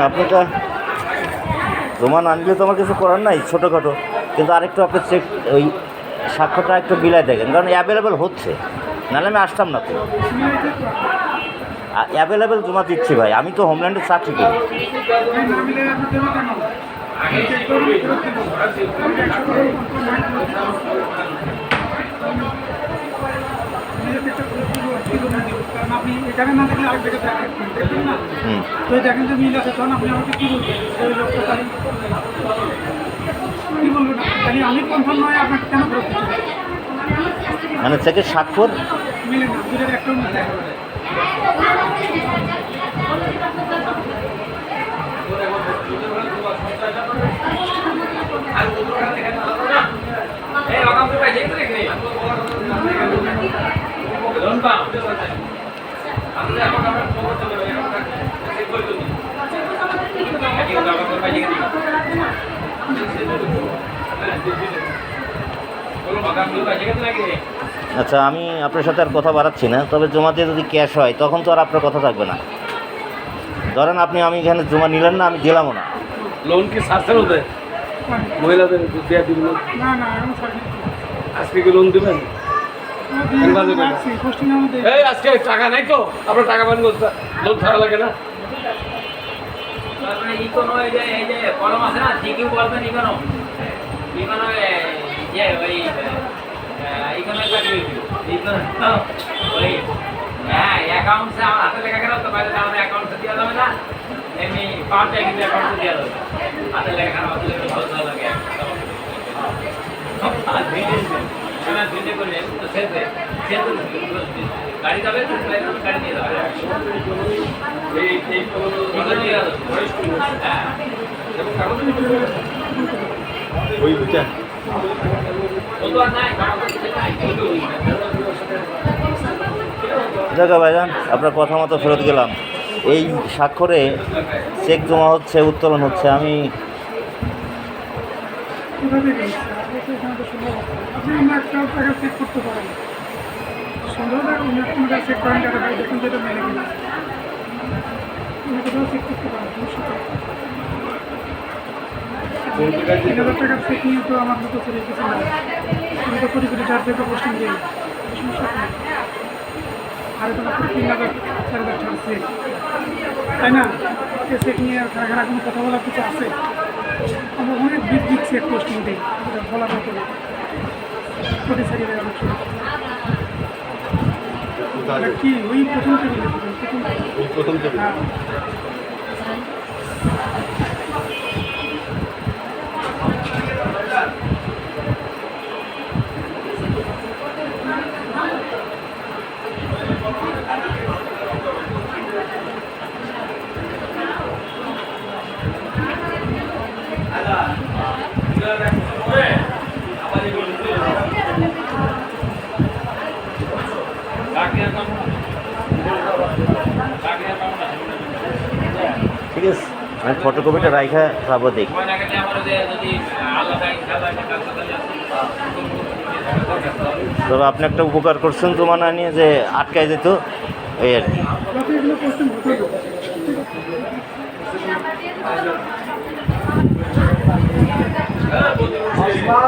আপনারটা জমা না আনলে তো আমার কিছু করার নাই, ছোটোখাটো, কিন্তু আরেকটু আপনি চেক ওই স্বাক্ষরটা একটু বিলাই দেখেন, কারণ অ্যাভেলেবেল হচ্ছে, নাহলে আমি আসতাম না তো। অ্যাভেলেবেল জমা দিচ্ছি ভাই, আমি তো হোমল্যান্ডে চাকরি করি। আপনি এখানে না দেখলে আরেক জায়গায় দেখবেন না, তো দেখেন যে মিল আছে, তখন আপনি আমাকে কী বলবেন? ওই লোকটা তাই কী বলবেন? তাই আমি কনফার্ম নয় আপনাকে কেন ফেরত দিচ্ছি? মানে চেকের স্বাক্ষর মিলে না, দুটোর একটাও মিলে না। আচ্ছা, আমি আপনার সাথে আর কথা বাড়াচ্ছি না, তবে জমাতে যদি ক্যাশ হয় তখন তো আর আপনার কথা থাকবে না। ধরেন আমি এখানে জমা নিলেন না, আমি দিলামও না। লোন কি সারছেন দেয় মহিলাদের দেওয়া দিবেন? না না, আমি ছাড়ি আজকে কি লোন দেবেন? এই আজকে টাকা নাই তো, আপনার টাকা পান লোন ছাড়া লাগে না? ইকোনো এই যে কলম আছে না, ঠিকই বলবেন ইকোনো ইকোনো যে ওই ইকোনো চাকরি ইকোনো ওই হ্যাঁ অ্যাকাউন্টসে আমার হাতে লেখা গেল তো, বাইরে আমার অ্যাকাউন্টসে দেওয়া যাবে না, এমনি পাঁচটা কিন্তু অ্যাকাউন্টসে দেওয়া যাবে, হাতে লেখা হাতে লেখা ভালো ভালো লাগে। ভিডিও করে তো সেলফে গাড়ি যাবে, গাড়ি নিয়ে যাবে, হ্যাঁ ওই বুঝছেন জায়গা ভাইজান, আপনার কথা মতো ফেরত গেলাম। এই স্বাক্ষরে চেক জমা হচ্ছে, উত্তোলন হচ্ছে। আমি আপনি অন্য একটা টাকা চেক করতে পারেন, সুন্দর অন্য একটা চেক করেন, দেখুন যেটা মেনে কিনা অন্য কোথাও চেক করতে পারেন। 3,000 টাকার চেক নিয়ে তো আমার মতো চলে গেছে না, আমি তো কোটি কোটি 4 টাকা পোস্টিং দিই, সমস্যা নেই। আর এটা 3,000-4,000 টাকার চেক, তাই না? সে চেক নিয়ে খারাপ কোনো কথা বলার কিছু আছে? আমরা অনেক বিগ বিগ চেক পোস্টিং দিই, বলার মতো কোটি 4,000 অনেক কি ওই প্রথম থেকে হ্যাঁ। ঠিক আছে, আমি ফটোকপিটা রাইখা তারপর দেখি। তবে আপনি একটা উপকার করছেন জমা না নিয়ে, যে আটকায় যেত এই আর কি।